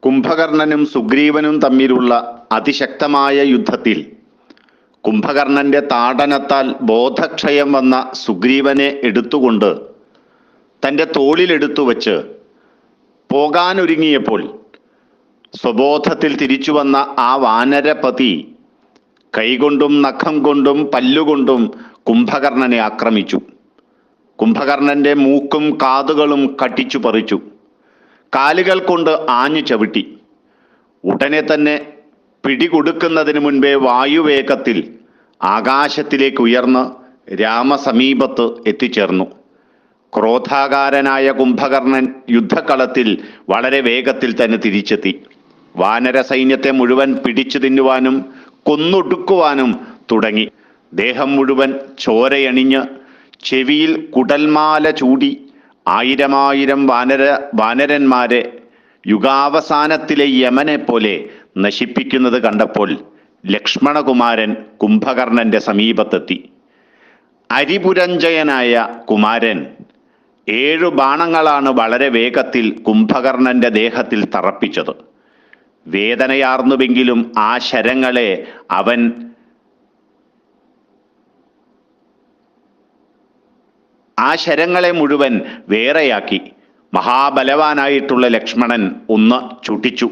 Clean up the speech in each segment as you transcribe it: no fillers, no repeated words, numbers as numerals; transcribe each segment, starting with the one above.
കുംഭകർണനും സുഗ്രീവനും തമ്മിലുള്ള അതിശക്തമായ യുദ്ധത്തിൽ കുംഭകർണന്റെ താടനത്താൽ ബോധക്ഷയം വന്ന സുഗ്രീവനെ എടുത്തുകൊണ്ട് തൻ്റെ തോളിലെടുത്തു വച്ച് പോകാനൊരുങ്ങിയപ്പോൾ സ്വബോധത്തിൽ തിരിച്ചു വന്ന ആ വാനരപതി കൈകൊണ്ടും നഖം കൊണ്ടും പല്ലുകൊണ്ടും കുംഭകർണനെ ആക്രമിച്ചു. കുംഭകർണന്റെ മൂക്കും കാതുകളും കടിച്ചു പറിച്ചു. കാലുകൾ കൊണ്ട് ആഞ്ഞു ചവിട്ടി. ഉടനെ തന്നെ പിടികൊടുക്കുന്നതിന് മുൻപേ വായുവേഗത്തിൽ ആകാശത്തിലേക്ക് ഉയർന്ന് രാമസമീപത്ത് എത്തിച്ചേർന്നു. ക്രോധാകാരനായ കുംഭകർണൻ യുദ്ധക്കളത്തിൽ വളരെ വേഗത്തിൽ തന്നെ തിരിച്ചെത്തി. വാനര സൈന്യത്തെ മുഴുവൻ പിടിച്ചു തിന്നുവാനും കൊന്നൊടുക്കുവാനും തുടങ്ങി. ദേഹം മുഴുവൻ ചോരയണിഞ്ഞ് ചെവിയിൽ കുടൽമാല ചൂടി ആയിരമായിരം വാനരന്മാരെ യുഗാവസാനത്തിലെ യമനെ പോലെ നശിപ്പിക്കുന്നത് കണ്ടപ്പോൾ ലക്ഷ്മണകുമാരൻ കുംഭകർണന്റെ സമീപത്തെത്തി. അരിപുരഞ്ജയനായ കുമാരൻ 7 ബാണങ്ങളാണ് വളരെ വേഗത്തിൽ കുംഭകർണന്റെ ദേഹത്തിൽ തറപ്പിച്ചത്. വേദനയാർന്നുവെങ്കിലും ആ ശരങ്ങളെ അവൻ മുഴുവൻ വേറെയാക്കി. മഹാബലവാനായിട്ടുള്ള ലക്ഷ്മണൻ ഒന്ന് ചുട്ടിച്ചു.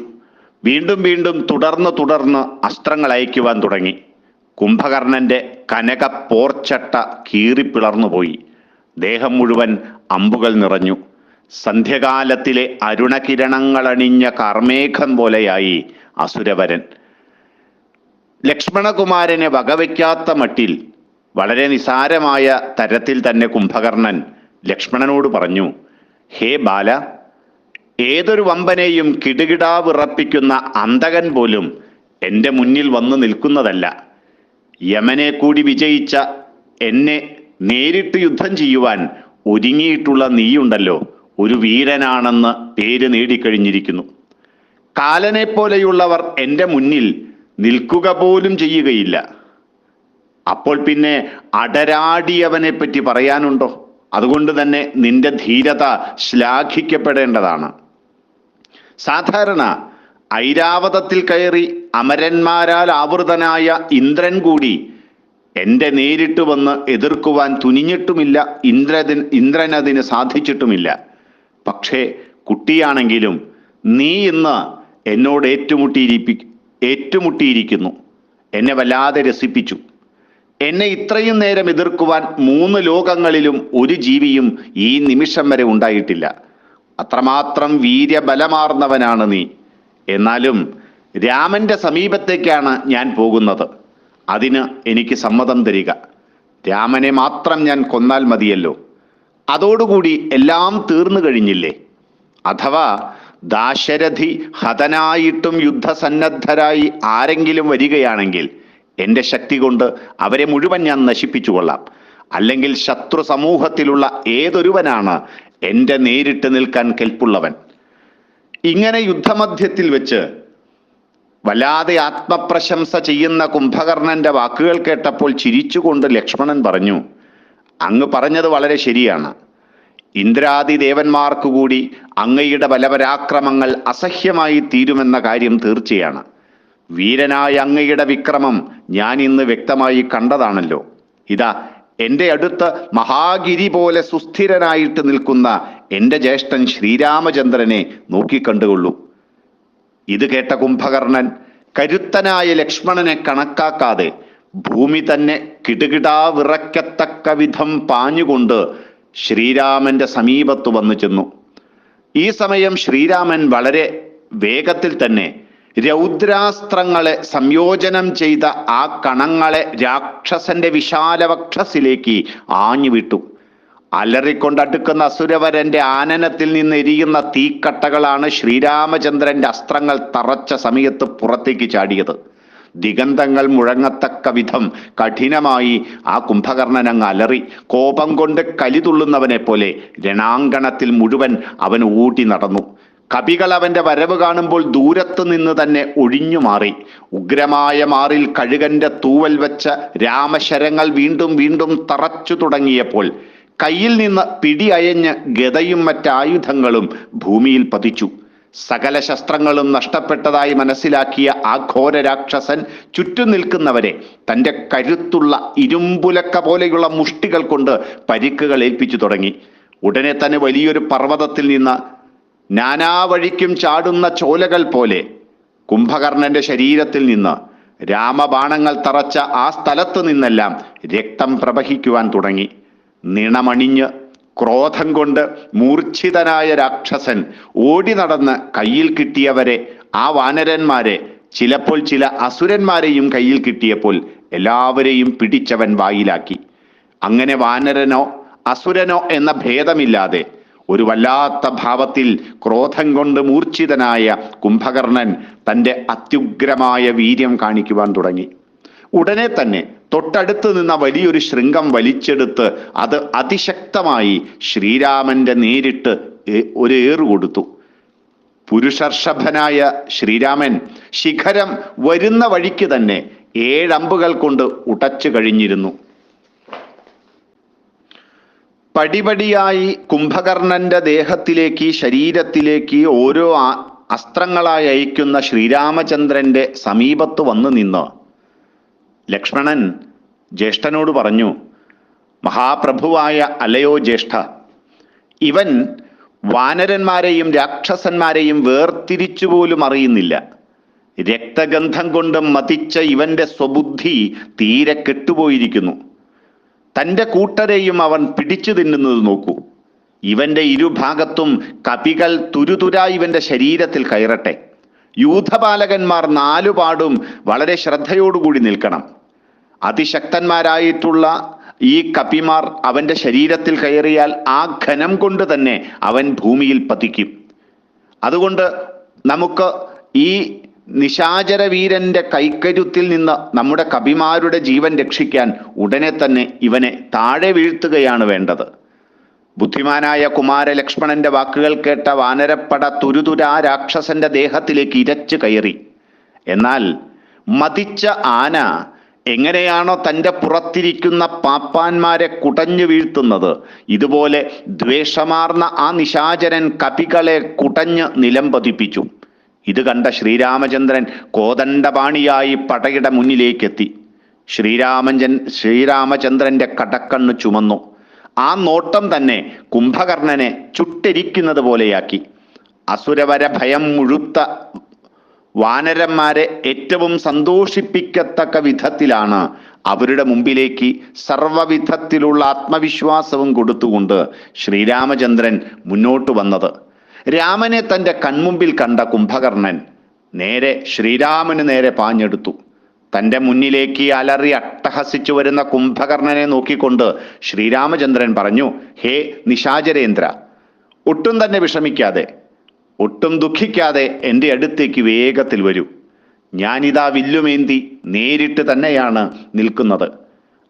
വീണ്ടും വീണ്ടും തുടർന്ന് അസ്ത്രങ്ങൾ അയക്കുവാൻ തുടങ്ങി. കുംഭകർണന്റെ കനക പോർച്ചട്ട കീറിപ്പിളർന്നുപോയി. ദേഹം മുഴുവൻ അമ്പുകൾ നിറഞ്ഞു. സന്ധ്യകാലത്തിലെ അരുണകിരണങ്ങളണിഞ്ഞ കർമേഘം പോലെയായി അസുരവരൻ. ലക്ഷ്മണകുമാരനെ വകവയ്ക്കാത്ത മട്ടിൽ വളരെ നിസാരമായ തരത്തിൽ തന്നെ കുംഭകർണൻ ലക്ഷ്മണനോട് പറഞ്ഞു, ഹേ ബാല, ഏതൊരു വമ്പനെയും കിടുകിടാ വിറപ്പിക്കുന്ന അന്തകൻ പോലും എൻ്റെ മുന്നിൽ വന്നു നിൽക്കുന്നതല്ല. യമനെ കൂടി വിജയിച്ച എന്നെ നേരിട്ട് യുദ്ധം ചെയ്യുവാൻ ഒരുങ്ങിയിട്ടുള്ള നീയുണ്ടല്ലോ, ഒരു വീരനാണെന്ന് പേര് നേടിക്കഴിഞ്ഞിരിക്കുന്നു. കാലനെ പോലെയുള്ളവർ എൻ്റെ മുന്നിൽ നിൽക്കുക പോലും ചെയ്യുകയില്ല. അപ്പോൾ പിന്നെ അടരാടിയവനെ പറ്റി പറയാനുണ്ടോ? അതുകൊണ്ട് തന്നെ നിന്റെ ധീരത ശ്ലാഘിക്കപ്പെടേണ്ടതാണ്. സാധാരണ ഐരാവതത്തിൽ കയറി അമരന്മാരാൽ ആവൃതനായ ഇന്ദ്രൻ കൂടി എൻ്റെ നേരിട്ട് വന്ന് എതിർക്കുവാൻ തുനിഞ്ഞിട്ടുമില്ല. ഇന്ദ്രനതിന് സാധിച്ചിട്ടുമില്ല. പക്ഷേ കുട്ടിയാണെങ്കിലും നീ ഇന്ന് എന്നോട് ഏറ്റുമുട്ടിയിരിക്കുന്നു. എന്നെ വല്ലാതെ രസിപ്പിച്ചു. എന്നെ ഇത്രയും നേരം എതിർക്കുവാൻ 3 ലോകങ്ങളിലും ഒരു ജീവിയും ഈ നിമിഷം വരെ ഉണ്ടായിട്ടില്ല. അത്രമാത്രം വീര്യബലമാർന്നവനാണ് നീ. എന്നാലും രാമന്റെ സമീപത്തേക്കാണ് ഞാൻ പോകുന്നത്. അതിന് എനിക്ക് സമ്മതം തരിക. രാമനെ മാത്രം ഞാൻ കൊന്നാൽ മതിയല്ലോ. അതോടുകൂടി എല്ലാം തീർന്നു കഴിഞ്ഞില്ലേ? അഥവാ ദാശരഥി ഹതനായിട്ടും യുദ്ധസന്നദ്ധരായി ആരെങ്കിലും വരികയാണെങ്കിൽ എൻ്റെ ശക്തി കൊണ്ട് അവരെ മുഴുവൻ ഞാൻ നശിപ്പിച്ചു കൊള്ളാം. അല്ലെങ്കിൽ ശത്രു സമൂഹത്തിലുള്ള ഏതൊരുവനാണ് എൻ്റെ നേരിട്ട് നിൽക്കാൻ കെൽപ്പുള്ളവൻ? ഇങ്ങനെ യുദ്ധമധ്യത്തിൽ വെച്ച് വല്ലാതെ ആത്മപ്രശംസ ചെയ്യുന്ന കുംഭകർണന്റെ വാക്കുകൾ കേട്ടപ്പോൾ ചിരിച്ചുകൊണ്ട് ലക്ഷ്മണൻ പറഞ്ഞു, അങ്ങ് പറഞ്ഞത് വളരെ ശരിയാണ്. ഇന്ദ്രാദി ദേവന്മാർക്കു കൂടി അങ്ങയുടെ ബലപരാക്രമങ്ങൾ അസഹ്യമായി തീരുമെന്ന കാര്യം തീർച്ചയാണ്. വീരനായ അങ്ങയുടെ വിക്രമം ഞാൻ ഇന്ന് വ്യക്തമായി കണ്ടതാണല്ലോ. ഇതാ എൻ്റെ അടുത്ത് മഹാഗിരി പോലെ സുസ്ഥിരനായിട്ട് നിൽക്കുന്ന എൻ്റെ ജ്യേഷ്ഠൻ ശ്രീരാമചന്ദ്രനെ നോക്കിക്കണ്ടുകൊള്ളൂ. ഇത് കേട്ട കുംഭകർണൻ കരുത്തനായ ലക്ഷ്മണനെ കണക്കാക്കാതെ ഭൂമി തന്നെ കിടുകിടാ വിറയ്ക്കത്തക്ക വിധം പാഞ്ഞുകൊണ്ട് ശ്രീരാമന്റെ സമീപത്ത് വന്നു ചെന്നു. ഈ സമയം ശ്രീരാമൻ വളരെ വേഗത്തിൽ തന്നെ രൗദ്രാസ്ത്രങ്ങളെ സംയോജനം ചെയ്ത ആ കണങ്ങളെ രാക്ഷസന്റെ വിശാലവക്ഷസിലേക്ക് ആഞ്ഞുവിട്ടു. അലറിക്കൊണ്ടടുക്കുന്ന അസുരവരന്റെ ആനനത്തിൽ നിന്ന് എരിയുന്ന തീക്കട്ടകളാണ് ശ്രീരാമചന്ദ്രന്റെ അസ്ത്രങ്ങൾ തറച്ച സമയത്ത് പുറത്തേക്ക് ചാടിയത്. ദിഗന്ധങ്ങൾ മുഴങ്ങത്തക്ക വിധം കഠിനമായി ആ കുംഭകർണൻ അങ്ങ് അലറി. കോപം കൊണ്ട് കലിതുള്ളുന്നവനെ പോലെ രണാങ്കണത്തിൽ മുഴുവൻ അവൻ ഊട്ടി നടന്നു. കപികൾ അവന്റെ വരവ് കാണുമ്പോൾ ദൂരത്തു നിന്ന് തന്നെ ഒഴിഞ്ഞു മാറി. ഉഗ്രമായ മാറിൽ കഴുകന്റെ തൂവൽ വെച്ച രാമശരങ്ങൾ വീണ്ടും വീണ്ടും തറച്ചു തുടങ്ങിയപ്പോൾ കയ്യിൽ നിന്ന് പിടി അയഞ്ഞ് ഗദയും മറ്റായുധങ്ങളും ഭൂമിയിൽ പതിച്ചു. സകല ശസ്ത്രങ്ങളും നഷ്ടപ്പെട്ടതായി മനസ്സിലാക്കിയ ആ ഘോര രാക്ഷസൻ ചുറ്റും നിൽക്കുന്നവരെ തൻ്റെ കരുത്തുള്ള ഇരുമ്പുലക്ക പോലെയുള്ള മുഷ്ടികൾ കൊണ്ട് പരിക്കുകൾ ഏൽപ്പിച്ചു തുടങ്ങി. ഉടനെ തന്നെ വലിയൊരു പർവ്വതത്തിൽ നിന്ന് നാനാവഴിക്കും ചാടുന്ന ചോലകൾ പോലെ കുംഭകർണന്റെ ശരീരത്തിൽ നിന്ന് രാമബാണങ്ങൾ തറച്ച ആ സ്ഥലത്ത് നിന്നെല്ലാം രക്തം പ്രവഹിക്കുവാൻ തുടങ്ങി. നിണമണിഞ്ഞ് ക്രോധം കൊണ്ട് മൂർച്ഛിതനായ രാക്ഷസൻ ഓടി നടന്ന് കയ്യിൽ കിട്ടിയവരെ, ആ വാനരന്മാരെ, ചിലപ്പോൾ ചില അസുരന്മാരെയും കയ്യിൽ കിട്ടിയപ്പോൾ എല്ലാവരെയും പിടിച്ചവൻ വായിലാക്കി. അങ്ങനെ വാനരനോ അസുരനോ എന്ന ഭേദമില്ലാതെ ഒരു വല്ലാത്ത ഭാവത്തിൽ ക്രോധം കൊണ്ട് മൂർച്ഛിതനായ കുംഭകർണൻ തൻ്റെ അത്യുഗ്രമായ വീര്യം കാണിക്കുവാൻ തുടങ്ങി. ഉടനെ തന്നെ തൊട്ടടുത്ത് നിന്ന വലിയൊരു ശൃംഗം വലിച്ചെടുത്ത് അത് അതിശക്തമായി ശ്രീരാമന്റെ നേരിട്ട് ഒരു ഏറു കൊടുത്തു. പുരുഷർഷഭനായ ശ്രീരാമൻ ശിഖരം വരുന്ന വഴിക്ക് തന്നെ 7 അമ്പുകൾ കൊണ്ട് ഉടച്ചു കഴിഞ്ഞിരുന്നു. പടിപടിയായി കുംഭകർണന്റെ ദേഹത്തിലേക്ക്, ശരീരത്തിലേക്ക് ഓരോ അസ്ത്രങ്ങളായി അയക്കുന്ന ശ്രീരാമചന്ദ്രന്റെ സമീപത്ത് വന്നു നിന്ന് ലക്ഷ്മണൻ ജ്യേഷ്ഠനോട് പറഞ്ഞു, മഹാപ്രഭുവായ അലയോ ജ്യേഷ്ഠ, ഇവൻ വാനരന്മാരെയും രാക്ഷസന്മാരെയും വേർതിരിച്ചു പോലും അറിയുന്നില്ല. രക്തഗന്ധം കൊണ്ട് മതിച്ച ഇവന്റെ സ്വബുദ്ധി തീരെ കെട്ടുപോയിരിക്കുന്നു. തൻ്റെ കൂട്ടരെയും അവൻ പിടിച്ചു തിന്നുന്നത് നോക്കൂ. ഇവന്റെ ഇരുഭാഗത്തും കപികൾ തുരുതുരായി ഇവന്റെ ശരീരത്തിൽ കയറട്ടെ. യൂഥപാലകന്മാർ 4 പാടും വളരെ ശ്രദ്ധയോടുകൂടി നിൽക്കണം. അതിശക്തന്മാരായിട്ടുള്ള ഈ കപിമാർ അവന്റെ ശരീരത്തിൽ കയറിയാൽ ആ ഘനം കൊണ്ട് തന്നെ അവൻ ഭൂമിയിൽ പതിക്കും. അതുകൊണ്ട് നമുക്ക് ഈ നിശാചര വീരന്റെ കൈക്കരുത്തിൽ നിന്ന് നമ്മുടെ കപിമാരുടെ ജീവൻ രക്ഷിക്കാൻ ഉടനെ തന്നെ ഇവനെ താഴെ വീഴ്ത്തുകയാണ് വേണ്ടത്. ബുദ്ധിമാനായ കുമാരലക്ഷ്മണന്റെ വാക്കുകൾ കേട്ട വാനരപ്പട തുരുതുരാ രാക്ഷസന്റെ ദേഹത്തിലേക്ക് ഇരച്ചു കയറി. എന്നാൽ മതിച്ച ആന എങ്ങനെയാണോ തൻ്റെ പുറത്തിരിക്കുന്ന പാപ്പാന്മാരെ കുടഞ്ഞു വീഴ്ത്തുന്നത്, ഇതുപോലെ ദ്വേഷമാർന്ന ആ നിശാചരൻ കപികളെ കുടഞ്ഞ് നിലം പതിപ്പിച്ചു. ഇത് കണ്ട ശ്രീരാമചന്ദ്രൻ കോദണ്ഡപാണിയായി പടയുടെ മുന്നിലേക്കെത്തി. ശ്രീരാമചന്ദ്രന്റെ കടക്കണ്ണ് ചുമന്നു. ആ നോട്ടം തന്നെ കുംഭകർണനെ ചുട്ടെരിക്കുന്നത് പോലെയാക്കി. അസുരവര ഭയം മുഴുത്ത വാനരന്മാരെ ഏറ്റവും സന്തോഷിപ്പിക്കത്തക്ക വിധത്തിലാണ് അവരുടെ മുമ്പിലേക്ക് സർവവിധത്തിലുള്ള ആത്മവിശ്വാസവും കൊടുത്തുകൊണ്ട് ശ്രീരാമചന്ദ്രൻ മുന്നോട്ട് വന്നത്. രാമനെ തൻ്റെ കൺമുമ്പിൽ കണ്ട കുംഭകർണൻ നേരെ ശ്രീരാമന് നേരെ പാഞ്ഞെടുത്തു. തൻ്റെ മുന്നിലേക്ക് അലറി അട്ടഹസിച്ചു വരുന്ന കുംഭകർണനെ നോക്കിക്കൊണ്ട് ശ്രീരാമചന്ദ്രൻ പറഞ്ഞു, ഹേ നിശാചരേന്ദ്ര, ഒട്ടും തന്നെ വിഷമിക്കാതെ, ഒട്ടും ദുഃഖിക്കാതെ എൻ്റെ അടുത്തേക്ക് വേഗത്തിൽ വരൂ. ഞാനിതാ വില്ലുമേന്തി നേരിട്ട് തന്നെയാണ് നിൽക്കുന്നത്.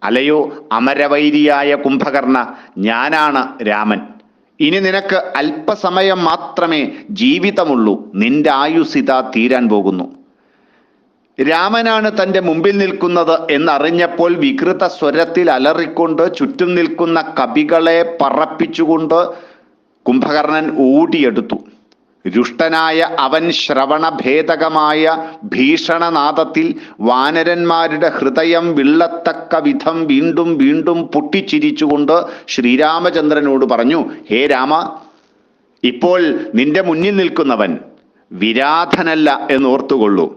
അലയോ അമരവൈരിയായ കുംഭകർണ, ഞാനാണ് രാമൻ. ഇനി നിനക്ക് അല്പസമയം മാത്രമേ ജീവിതമുള്ളൂ. നിന്റെ ആയുസ്സിത തീരാൻ പോകുന്നു. രാമനാണ് തൻ്റെ മുമ്പിൽ നിൽക്കുന്നത് എന്നറിഞ്ഞപ്പോൾ വികൃത സ്വരത്തിൽ അലറിക്കൊണ്ട് ചുറ്റും നിൽക്കുന്ന കപികളെ പറപ്പിച്ചുകൊണ്ട് കുംഭകർണൻ ഓടിയെടുത്തു. രുഷ്ടനായ അവൻ ശ്രവണഭേദകമായ ഭീഷണനാദത്തിൽ വാനരന്മാരുടെ ഹൃദയം വിള്ളത്തക്ക വിധം വീണ്ടും വീണ്ടും പൊട്ടിച്ചിരിച്ചുകൊണ്ട് ശ്രീരാമചന്ദ്രനോട് പറഞ്ഞു, ഹേ രാമ, ഇപ്പോൾ നിന്റെ മുന്നിൽ നിൽക്കുന്നവൻ വിരാധനല്ല എന്നോർത്തുകൊള്ളൂ.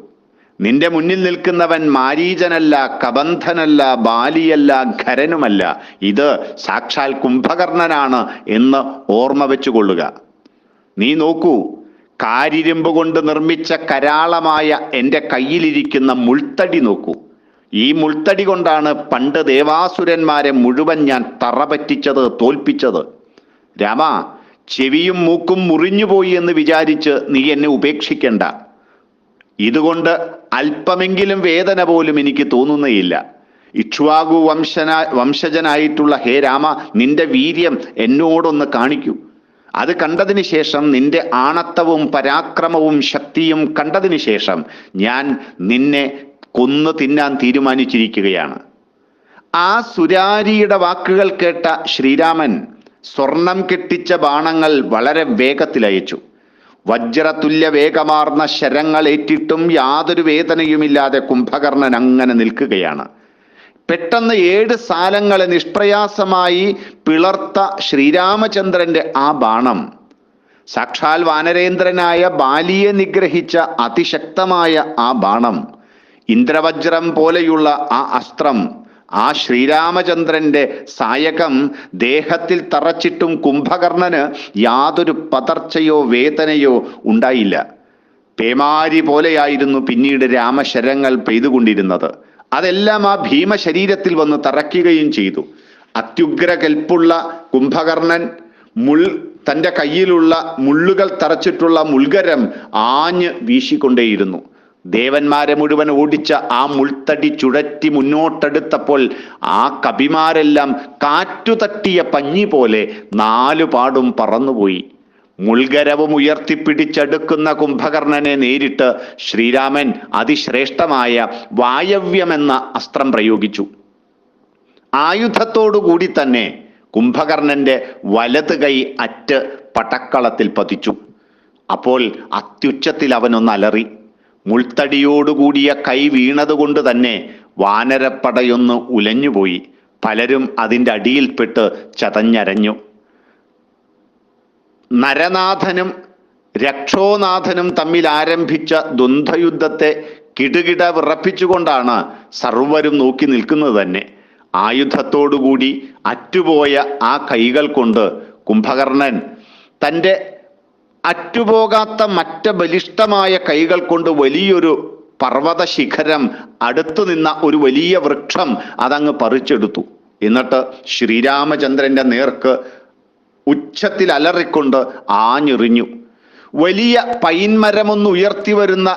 നിന്റെ മുന്നിൽ നിൽക്കുന്നവൻ മാരീചനല്ല, കബന്ധനല്ല, ബാലിയല്ല, ഖരനുമല്ല. ഇത് സാക്ഷാൽ കുംഭകർണനാണ് എന്ന് ഓർമ്മ വെച്ചുകൊള്ളുക. നീ നോക്കൂ, കാരിരുമ്പ് കൊണ്ട് നിർമ്മിച്ച കരാളമായ എൻ്റെ കയ്യിലിരിക്കുന്ന മുൾത്തടി നോക്കൂ. ഈ മുൾത്തടി കൊണ്ടാണ് പണ്ട് ദേവാസുരന്മാരെ മുഴുവൻ ഞാൻ തറപറ്റിച്ചത്, തോൽപ്പിച്ചത്. രാമ, ചെവിയും മൂക്കും മുറിഞ്ഞുപോയി എന്ന് വിചാരിച്ച് നീ എന്നെ ഉപേക്ഷിക്കണ്ട. ഇതുകൊണ്ട് അല്പമെങ്കിലും വേദന പോലും എനിക്ക് തോന്നുന്നേയില്ല. ഇക്ഷ്വാകു വംശജനായിട്ടുള്ള ഹേ രാമ, നിന്റെ വീര്യം എന്നോടൊന്ന് കാണിക്കൂ. അത് കണ്ടതിന് ശേഷം, നിന്റെ ആണത്തവും പരാക്രമവും ശക്തിയും കണ്ടതിന് ശേഷം ഞാൻ നിന്നെ കൊന്നു തിന്നാൻ തീരുമാനിച്ചിരിക്കുകയാണ്. ആ സുരാരിയുടെ വാക്കുകൾ കേട്ട ശ്രീരാമൻ സ്വർണം കെട്ടിച്ച ബാണങ്ങൾ വളരെ വേഗത്തിൽ അയച്ചു. വജ്രതുല്യ വേഗമാർന്ന ശരങ്ങൾ ഏറ്റിട്ടും യാതൊരു വേദനയുമില്ലാതെ കുംഭകർണൻ അങ്ങനെ നിൽക്കുകയാണ്. പെട്ടെന്ന് 7 സാലങ്ങളെ നിഷ്പ്രയാസമായി പിളർത്ത ശ്രീരാമചന്ദ്രന്റെ ആ ബാണം, സാക്ഷാൽ വാനരേന്ദ്രനായ ബാലിയെ നിഗ്രഹിച്ച അതിശക്തമായ ആ ബാണം, ഇന്ദ്രവജ്രം പോലെയുള്ള ആ അസ്ത്രം, ആ ശ്രീരാമചന്ദ്രന്റെ സായകം ദേഹത്തിൽ തറച്ചിട്ടും കുംഭകർണന് യാതൊരു പതർച്ചയോ വേദനയോ ഉണ്ടായില്ല. പേമാരി പോലെയായിരുന്നു പിന്നീട് രാമശരങ്ങൾ പെയ്തുകൊണ്ടിരുന്നത്. അതെല്ലാം ആ ഭീമശരീരത്തിൽ വന്ന് തറയ്ക്കുകയും ചെയ്തു. അത്യുഗ്ര കെൽപ്പുള്ള കുംഭകർണൻ തൻ്റെ കയ്യിലുള്ള മുള്ളുകൾ തറച്ചിട്ടുള്ള മുൾഗരം ആഞ്ഞ് വീശിക്കൊണ്ടേയിരുന്നു. ദേവന്മാരെ മുഴുവൻ ഓടിച്ച ആ മുൾത്തടി ചുഴറ്റി മുന്നോട്ടെടുത്തപ്പോൾ ആ കവിമാരെല്ലാം കാറ്റുതട്ടിയ പഞ്ഞി പോലെ 4 പാടും പറന്നുപോയി. മുൾഗരവും ഉയർത്തിപ്പിടിച്ചെടുക്കുന്ന കുംഭകർണനെ നേരിട്ട് ശ്രീരാമൻ അതിശ്രേഷ്ഠമായ വായവ്യമെന്ന അസ്ത്രം പ്രയോഗിച്ചു. ആയുധത്തോടുകൂടി തന്നെ കുംഭകർണന്റെ വലത് കൈ അറ്റ് പടക്കളത്തിൽ പതിച്ചു. അപ്പോൾ അത്യുച്ചത്തിൽ അവനൊന്ന് അലറി. മുൾത്തടിയോടുകൂടിയ കൈ വീണതുകൊണ്ട് തന്നെ വാനരപ്പടയൊന്ന് ഉലഞ്ഞുപോയി. പലരും അതിൻ്റെ അടിയിൽപ്പെട്ട് ചതഞ്ഞരഞ്ഞു. നരനാഥനും രക്ഷോനാഥനും തമ്മിൽ ആരംഭിച്ച ദ്വന്ദ്വയുദ്ധത്തെ കിടുകിട വിറപ്പിച്ചുകൊണ്ടാണ് സർവരും നോക്കി നിൽക്കുന്നത് തന്നെ. ആയുധത്തോടുകൂടി അറ്റുപോയ ആ കൈകൾ കൊണ്ട് കുംഭകർണൻ തൻ്റെ അറ്റുപോകാത്ത മറ്റ് ബലിഷ്ഠമായ കൈകൾ കൊണ്ട് വലിയൊരു പർവ്വത ശിഖരം, അടുത്തു നിന്ന ഒരു വലിയ വൃക്ഷം അതങ്ങ് പറിച്ചെടുത്തു. എന്നിട്ട് ശ്രീരാമചന്ദ്രന്റെ നേർക്ക് ഉച്ചത്തിൽ അലറിക്കൊണ്ട് ആഞ്ഞെറിഞ്ഞു. വലിയ പൈൻമരമൊന്ന് ഉയർത്തി വരുന്ന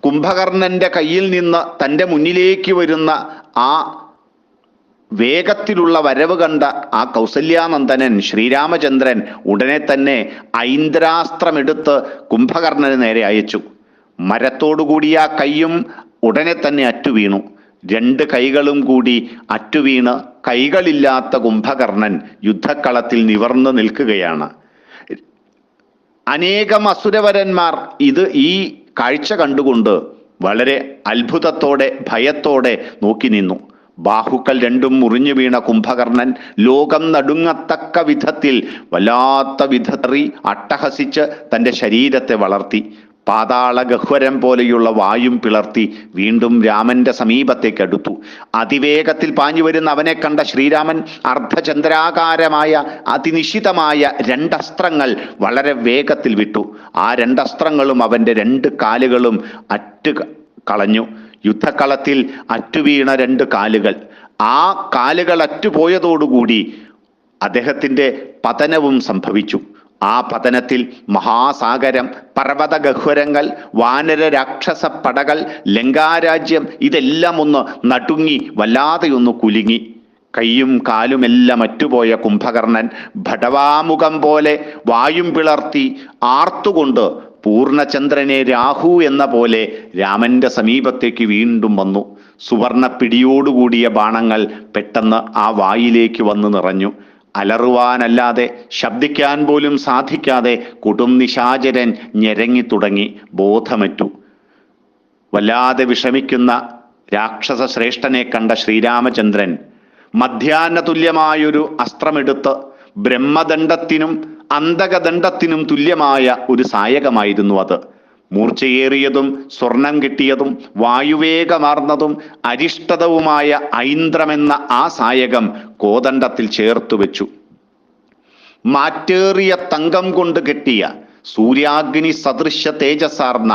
കുംഭകർണന്റെ കയ്യിൽ നിന്ന് തൻ്റെ മുന്നിലേക്ക് വരുന്ന ആ വേഗത്തിലുള്ള വരവ് കണ്ട ആ കൗസല്യാനന്ദനൻ ശ്രീരാമചന്ദ്രൻ ഉടനെ തന്നെ ഐന്ദ്രാസ്ത്രമെടുത്ത് കുംഭകർണന് നേരെ അയച്ചു. മരത്തോടുകൂടിയ ആ കൈയും ഉടനെ തന്നെ അറ്റുവീണു. 2 കൈകളും കൂടി അറ്റുവീണ് കൈകളില്ലാത്ത കുംഭകർണൻ യുദ്ധക്കളത്തിൽ നിവർന്നു നിൽക്കുകയാണ്. അനേകം അസുരവരന്മാർ ഈ കാഴ്ച കണ്ടുകൊണ്ട് വളരെ അത്ഭുതത്തോടെ ഭയത്തോടെ നോക്കി നിന്നു. ബാഹുക്കൾ 2ഉം മുറിഞ്ഞു വീണ കുംഭകർണൻ ലോകം നടുങ്ങത്തക്ക വിധത്തിൽ വല്ലാത്ത വിധറി അട്ടഹസിച്ച് തൻ്റെ ശരീരത്തെ വളർത്തി. പാതാള ഗഹ്വരം പോലെയുള്ള വായും പിളർത്തി വീണ്ടും രാമന്റെ സമീപത്തേക്ക് അടുത്തു. അതിവേഗത്തിൽ പാഞ്ഞു വരുന്ന അവനെ കണ്ട ശ്രീരാമൻ അർദ്ധചന്ദ്രാകാരമായ അതിനിശിതമായ 2 അസ്ത്രങ്ങൾ വളരെ വേഗത്തിൽ വിട്ടു. ആ 2 അസ്ത്രങ്ങളും അവൻ്റെ 2 കാലുകളും കളഞ്ഞു. യുദ്ധക്കളത്തിൽ അറ്റുവീണ 2 കാലുകൾ, ആ കാലുകൾ അറ്റുപോയതോടുകൂടി അദ്ദേഹത്തിൻ്റെ പതനവും സംഭവിച്ചു. ആ പതനത്തിൽ മഹാസാഗരം, പർവ്വത ഗഹ്വരങ്ങൾ, വാനര രാക്ഷസ പടകൾ, ലങ്കാരാജ്യം ഇതെല്ലാം ഒന്ന് നടുങ്ങി വല്ലാതെയൊന്ന് കുലുങ്ങി. കൈയും കാലുമെല്ലാം അറ്റുപോയ കുംഭകർണൻ ഭടവാമുഖം പോലെ വായും പിളർത്തി ആർത്തുകൊണ്ട് പൂർണ്ണചന്ദ്രനെ രാഹു എന്ന പോലെ രാമന്റെ സമീപത്തേക്ക് വീണ്ടും വന്നു. സുവർണ പിടിയോടുകൂടിയ ബാണങ്ങൾ പെട്ടെന്ന് ആ വായിലേക്ക് വന്ന് നിറഞ്ഞു. അലറുവാനല്ലാതെ ശബ്ദിക്കാൻ പോലും സാധിക്കാതെ കൊടും നിശാചരൻ ഞെരങ്ങി തുടങ്ങി, ബോധമറ്റു. വല്ലാതെ വിഷമിക്കുന്ന രാക്ഷസ ശ്രേഷ്ഠനെ കണ്ട ശ്രീരാമചന്ദ്രൻ മധ്യാഹ്ന തുല്യമായൊരു അസ്ത്രമെടുത്ത് ബ്രഹ്മദണ്ഡത്തിനും അന്തകദണ്ഡത്തിനും തുല്യമായ ഒരു സായകമായിരുന്നു അത്. മൂർച്ചയേറിയതും സ്വർണം കിട്ടിയതും വായുവേഗമാർന്നതും അരിഷ്ടതവുമായ ഐന്ദ്രമെന്ന ആ സായകം കോദണ്ഡത്തിൽ ചേർത്തു വെച്ചു. മാറ്റേറിയ തങ്കം കൊണ്ട് കെട്ടിയ സൂര്യാഗ്നി സദൃശ തേജസാർന്ന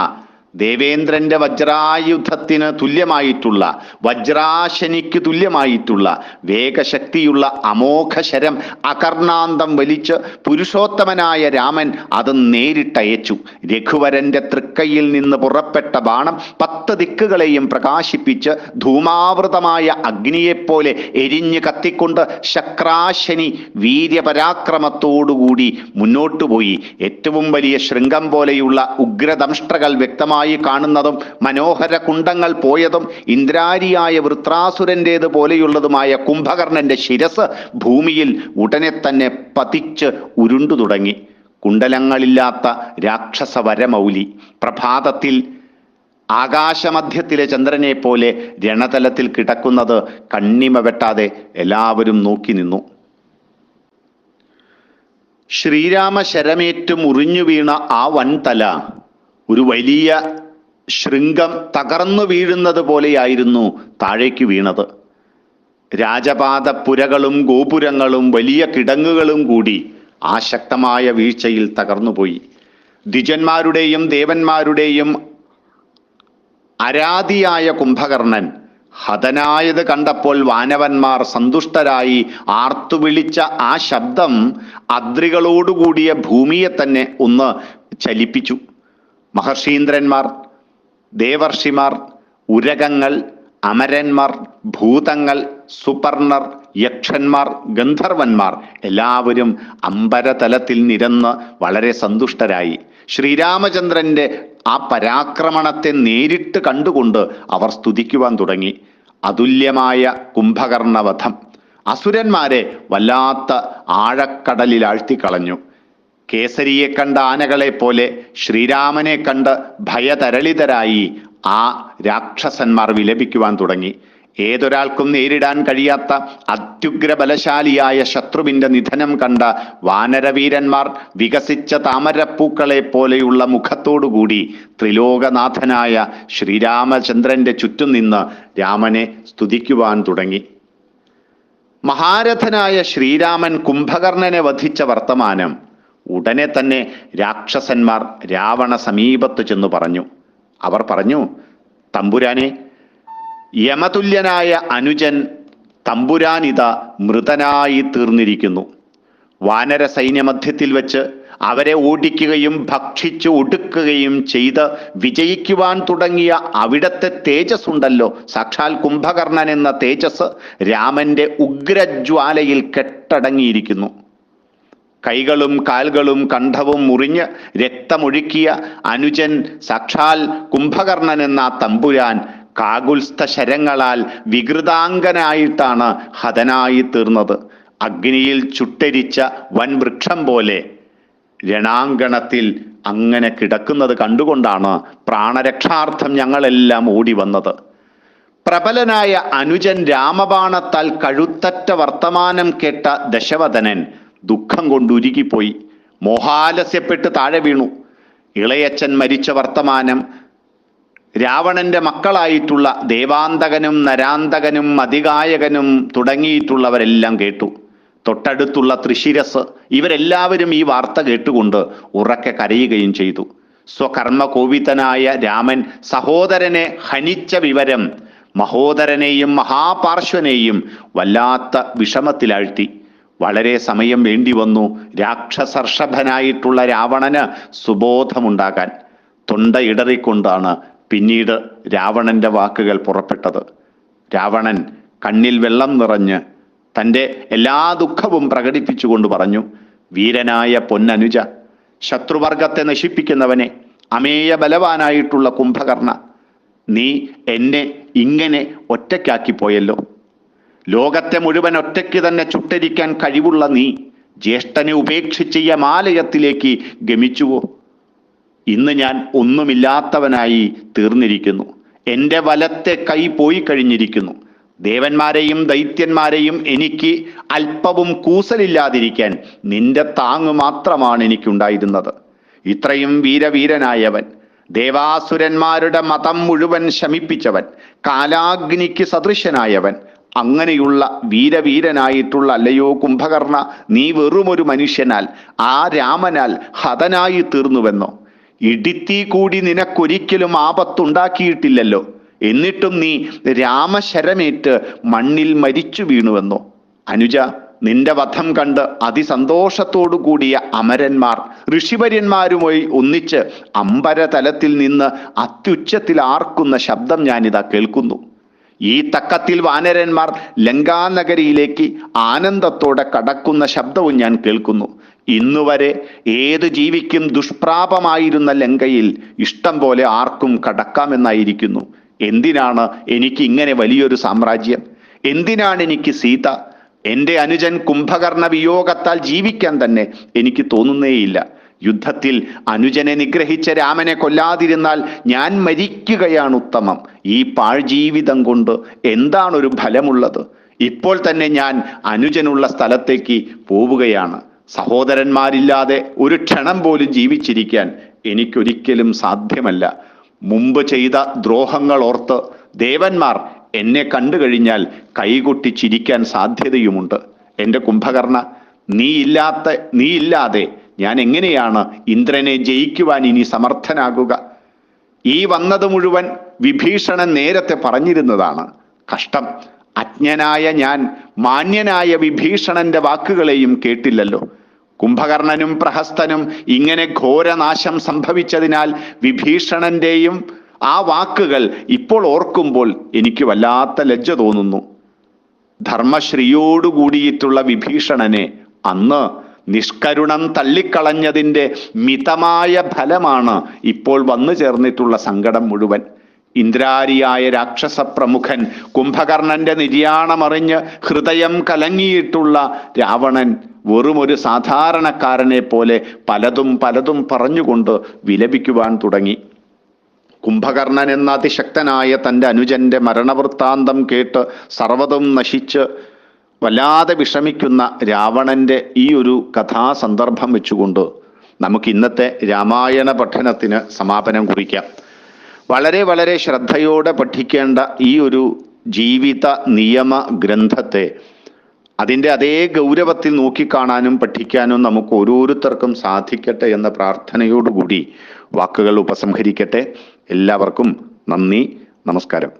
ദേവേന്ദ്രന്റെ വജ്രായുധത്തിന് തുല്യമായിട്ടുള്ള, വജ്രാശനിക്ക് തുല്യമായിട്ടുള്ള വേഗശക്തിയുള്ള അമോഘശരം അകർണാന്തം വലിച്ച് പുരുഷോത്തമനായ രാമൻ അത് നേരിട്ടയച്ചു. രഘുവരന്റെ തൃക്കൈയിൽ നിന്ന് പുറപ്പെട്ട ബാണം 10 ദിക്കുകളെയും പ്രകാശിപ്പിച്ച് ധൂമാവൃതമായ അഗ്നിയെപ്പോലെ എരിഞ്ഞ് കത്തിക്കൊണ്ട് ശക്രാശനി വീര്യപരാക്രമത്തോടുകൂടി മുന്നോട്ടുപോയി. ഏറ്റവും വലിയ ശൃംഗം പോലെയുള്ള ഉഗ്രദംഷ്ട്രകൾ വ്യക്തമായി കാണുന്നതും മനോഹര കുണ്ടങ്ങൾ പോയതും ഇന്ദ്രാരിയായ വൃത്രാസുരൻ്റേത് പോലെയുള്ളതുമായ കുംഭകർണന്റെ ശിരസ് ഭൂമിയിൽ ഉടനെ തന്നെ പതിച്ച് ഉരുണ്ടു തുടങ്ങി. കുണ്ടലങ്ങളില്ലാത്ത രാക്ഷസ വരമൗലി പ്രഭാതത്തിൽ ആകാശമധ്യത്തിലെ ചന്ദ്രനെ പോലെ രണതലത്തിൽ കിടക്കുന്നത് കണ്ണിമ വെട്ടാതെ എല്ലാവരും നോക്കി നിന്നു. ശ്രീരാമ ശരമേറ്റു മുറിഞ്ഞു വീണ ആ വൻതല ഒരു വലിയ ശൃംഗം തകർന്നു വീഴുന്നത് പോലെയായിരുന്നു താഴേക്ക് വീണത്. രാജപാദപ്പുരകളും ഗോപുരങ്ങളും വലിയ കിടങ്ങുകളും കൂടി ആ ശക്തമായ വീഴ്ചയിൽ തകർന്നുപോയി. ദ്വിജന്മാരുടെയും ദേവന്മാരുടെയും ആരാധിയായ കുംഭകർണൻ ഹതനായത് കണ്ടപ്പോൾ വാനവന്മാർ സന്തുഷ്ടരായി ആർത്തുവിളിച്ച ആ ശബ്ദം അദ്രികളോടുകൂടിയ ഭൂമിയെ തന്നെ ഒന്ന് ചലിപ്പിച്ചു. മഹർഷീന്ദ്രന്മാർ, ദേവർഷിമാർ, ഉരകങ്ങൾ, അമരന്മാർ, ഭൂതങ്ങൾ, സുപർണർ, യക്ഷന്മാർ, ഗന്ധർവന്മാർ എല്ലാവരും അമ്പരതലത്തിൽ നിരന്ന് വളരെ സന്തുഷ്ടരായി. ശ്രീരാമചന്ദ്രന്റെ ആ പരാക്രമണത്തെ നേരിട്ട് കണ്ടുകൊണ്ട് അവർ സ്തുതിക്കുവാൻ തുടങ്ങി. അതുല്യമായ കുംഭകർണവധം അസുരന്മാരെ വല്ലാത്ത ആഴക്കടലിൽ ആഴ്ത്തിക്കളഞ്ഞു. കേസരിയെ കണ്ട ആനകളെ പോലെ ശ്രീരാമനെ കണ്ട് ഭയതരളിതരായി ആ രാക്ഷസന്മാർ വിലപിക്കുവാൻ തുടങ്ങി. ഏതൊരാൾക്കും നേരിടാൻ കഴിയാത്ത അത്യുഗ്ര ബലശാലിയായ ശത്രുവിന്റെ നിധനം കണ്ട വാനരവീരന്മാർ വികസിച്ച താമരപ്പൂക്കളെ പോലെയുള്ള മുഖത്തോടുകൂടി ത്രിലോകനാഥനായ ശ്രീരാമചന്ദ്രന്റെ ചുറ്റും നിന്ന് രാമനെ സ്തുതിക്കുവാൻ തുടങ്ങി. മഹാരഥനായ ശ്രീരാമൻ കുംഭകർണനെ വധിച്ച വർത്തമാനം ഉടനെ തന്നെ രാക്ഷസന്മാർ രാവണ സമീപത്ത് ചെന്നു പറഞ്ഞു. അവർ പറഞ്ഞു, തമ്പുരാനെ, യമതുല്യനായ അനുജൻ തമ്പുരാനിത മൃതനായി തീർന്നിരിക്കുന്നു. വാനര സൈന്യമധ്യത്തിൽ വെച്ച് അവരെ ഓടിക്കുകയും ഭക്ഷിച്ചു ഒടുക്കുകയും ചെയ്ത് വിജയിക്കുവാൻ തുടങ്ങിയ അവിടത്തെ തേജസ് ഉണ്ടല്ലോ, സാക്ഷാൽ കുംഭകർണൻ എന്ന തേജസ് രാമന്റെ ഉഗ്രജ്വാലയിൽ കെട്ടടങ്ങിയിരിക്കുന്നു. കൈകളും കാൽകളും കണ്ഠവും മുറിഞ്ഞ് രക്തമൊഴുക്കിയ അനുജൻ സാക്ഷാൽ കുംഭകർണൻ എന്ന തമ്പുരാൻ കാകുൽസ്ഥ ശരങ്ങളാൽ വികൃതാംഗനായിട്ടാണ് ഹതനായി തീർന്നത്. അഗ്നിയിൽ ചുട്ടരിച്ച വൻ വൃക്ഷം പോലെ രണാങ്കണത്തിൽ അങ്ങനെ കിടക്കുന്നത് കണ്ടുകൊണ്ടാണ് പ്രാണരക്ഷാർത്ഥം ഞങ്ങളെല്ലാം ഓടി വന്നത്. പ്രബലനായ അനുജൻ രാമബാണത്താൽ കഴുത്തറ്റ വർത്തമാനം കേട്ട ദശവദനൻ ദുഃഖം കൊണ്ടുരുകിപ്പോയി മോഹാലസ്യപ്പെട്ട് താഴെ വീണു. ഇളയച്ചൻ മരിച്ച വർത്തമാനം രാവണന്റെ മക്കളായിട്ടുള്ള ദേവാന്തകനും നരാന്തകനും അതികായകനും തുടങ്ങിയിട്ടുള്ളവരെല്ലാം കേട്ടു. തൊട്ടടുത്തുള്ള തൃശിരസ് ഇവരെല്ലാവരും ഈ വാർത്ത കേട്ടുകൊണ്ട് ഉറക്കെ കരയുകയും ചെയ്തു. സ്വകർമ്മകോപിതനായ രാമൻ സഹോദരനെ ഹനിച്ച വിവരം മഹോദരനെയും മഹാപാർശ്വനെയും വല്ലാത്ത വിഷമത്തിലാഴ്ത്തി. വളരെ സമയം വേണ്ടി വന്നു രാക്ഷസർഷഭനായിട്ടുള്ള രാവണന് സുബോധമുണ്ടാകാൻ. തൊണ്ട ഇടറിക്കൊണ്ടാണ് പിന്നീട് രാവണന്റെ വാക്കുകൾ പുറപ്പെട്ടത്. രാവണൻ കണ്ണിൽ വെള്ളം നിറഞ്ഞ് തൻ്റെ എല്ലാ ദുഃഖവും പ്രകടിപ്പിച്ചുകൊണ്ട് പറഞ്ഞു, വീരനായ പൊന്നനുജ, ശത്രുവർഗത്തെ നശിപ്പിക്കുന്നവനെ, അമേയ ബലവാനായിട്ടുള്ള കുംഭകർണ, നീ എന്നെ ഇങ്ങനെ ഒറ്റയ്ക്കാക്കിപ്പോയല്ലോ. ലോകത്തെ മുഴുവൻ ഒറ്റയ്ക്ക് തന്നെ ചുട്ടരിക്കാൻ കഴിവുള്ള നീ ജ്യേഷ്ഠനെ ഉപേക്ഷിച്ച് യമാലയത്തിലേക്ക് ഗമിച്ചുവോ? ഇന്ന് ഞാൻ ഒന്നുമില്ലാത്തവനായി തീർന്നിരിക്കുന്നു. എൻ്റെ വലത്തെ കൈ പോയി കഴിഞ്ഞിരിക്കുന്നു. ദേവന്മാരെയും ദൈത്യന്മാരെയും എനിക്ക് അല്പവും കൂസലില്ലാതിരിക്കാൻ നിന്റെ താങ്ങ് മാത്രമാണ് എനിക്കുണ്ടായിരുന്നത്. ഇത്രയും വീരനായവൻ, ദേവാസുരന്മാരുടെ മതം മുഴുവൻ ശമിപ്പിച്ചവൻ, കാലാഗ്നിക്ക് സദൃശനായവൻ, അങ്ങനെയുള്ള വീരനായിട്ടുള്ള അല്ലയോ കുംഭകർണ, നീ വെറുമൊരു മനുഷ്യനാൽ, ആ രാമനാൽ ഹതനായി തീർന്നുവെന്നോ? ഇടിത്തീ കൂടി നിനക്കൊരിക്കലും ആപത്തുണ്ടാക്കിയിട്ടില്ലല്ലോ. എന്നിട്ടും നീ രാമശരമേറ്റ് മണ്ണിൽ മരിച്ചു വീണുവെന്നോ? അനുജ, നിന്റെ വധം കണ്ട് അതിസന്തോഷത്തോടു കൂടിയ അമരന്മാർ ഋഷിവര്യന്മാരുമായി ഒന്നിച്ച് അമ്പരതലത്തിൽ നിന്ന് അത്യുച്ചത്തിൽ ആർക്കുന്ന ശബ്ദം ഞാനിതാ കേൾക്കുന്നു. ഈ തക്കത്തിൽ വാനരന്മാർ ലങ്കാനഗരിയിലേക്ക് ആനന്ദത്തോടെ കടക്കുന്ന ശബ്ദവും ഞാൻ കേൾക്കുന്നു. ഇന്നുവരെ ഏത് ജീവിക്കും ദുഷ്പ്രാപമായിരുന്ന ലങ്കയിൽ ഇഷ്ടം പോലെ ആർക്കും കടക്കാമെന്നായിരിക്കുന്നു. എന്തിനാണ് എനിക്ക് ഇങ്ങനെ വലിയൊരു സാമ്രാജ്യം? എന്തിനാണ് എനിക്ക് സീത? എൻ്റെ അനുജൻ കുംഭകർണ വിയോഗത്താൽ ജീവിക്കാൻ തന്നെ എനിക്ക് തോന്നുന്നേയില്ല. യുദ്ധത്തിൽ അനുജനെ നിഗ്രഹിച്ച രാമനെ കൊല്ലാതിരുന്നാൽ ഞാൻ മരിക്കുകയാണ് ഉത്തമം. ഈ പാഴ്ജീവിതം കൊണ്ട് എന്താണൊരു ഫലമുള്ളത്? ഇപ്പോൾ തന്നെ ഞാൻ അനുജനുള്ള സ്ഥലത്തേക്ക് പോവുകയാണ്. സഹോദരന്മാരില്ലാതെ ഒരു ക്ഷണം പോലും ജീവിച്ചിരിക്കാൻ എനിക്കൊരിക്കലും സാധ്യമല്ല. മുമ്പ് ചെയ്ത ദ്രോഹങ്ങൾ ഓർത്ത് ദേവന്മാർ എന്നെ കണ്ടു കഴിഞ്ഞാൽ കൈകൊട്ടി ചിരിക്കാൻ സാധ്യതയുമുണ്ട്. എൻ്റെ കുംഭകർണ, നീയില്ലാതെ ഞാൻ എങ്ങനെയാണ് ഇന്ദ്രനെ ജയിക്കുവാൻ ഇനി സമർത്ഥനാകുക? ഈ വന്നത് മുഴുവൻ വിഭീഷണൻ നേരത്തെ പറഞ്ഞിരുന്നതാണ്. കഷ്ടം, അജ്ഞനായ ഞാൻ മാന്യനായ വിഭീഷണന്റെ വാക്കുകളെയും കേട്ടില്ലല്ലോ. കുംഭകർണനും പ്രഹസ്തനും ഇങ്ങനെ ഘോരനാശം സംഭവിച്ചതിനാൽ വിഭീഷണന്റെയും ആ വാക്കുകൾ ഇപ്പോൾ ഓർക്കുമ്പോൾ എനിക്ക് വല്ലാത്ത ലജ്ജ തോന്നുന്നു. ധർമ്മശ്രീയോടുകൂടിയിട്ടുള്ള വിഭീഷണനെ അന്ന് നിഷ്കരുണം തള്ളിക്കളഞ്ഞതിൻ്റെ മിതമായ ഫലമാണ് ഇപ്പോൾ വന്നു ചേർന്നിട്ടുള്ള സങ്കടം മുഴുവൻ. ഇന്ദ്രാരിയായ രാക്ഷസ പ്രമുഖൻ കുംഭകർണന്റെ നിര്യാണമറിഞ്ഞ് ഹൃദയം കലങ്ങിയിട്ടുള്ള രാവണൻ വെറുമൊരു സാധാരണക്കാരനെ പോലെ പലതും പറഞ്ഞുകൊണ്ട് വിലപിക്കുവാൻ തുടങ്ങി. കുംഭകർണൻ എന്ന അതിശക്തനായ തൻ്റെ അനുജന്റെ മരണവൃത്താന്തം കേട്ട് സർവ്വതും നശിച്ച് വല്ലാതെ വിഷമിക്കുന്ന രാവണന്റെ ഈ ഒരു കഥാസന്ദർഭം വെച്ചുകൊണ്ട് നമുക്ക് ഇന്നത്തെ രാമായണ പഠനത്തിന് സമാപനം കുറിക്കാം. വളരെ ശ്രദ്ധയോടെ പഠിക്കേണ്ട ഈ ഒരു ജീവിത നിയമ ഗ്രന്ഥത്തെ അതിൻ്റെ അതേ ഗൗരവത്തിൽ നോക്കിക്കാണാനും പഠിക്കാനും നമുക്ക് ഓരോരുത്തർക്കും സാധിക്കട്ടെ എന്ന പ്രാർത്ഥനയോടുകൂടി വാക്കുകൾ ഉപസംഹരിക്കട്ടെ. എല്ലാവർക്കും നന്ദി, നമസ്കാരം.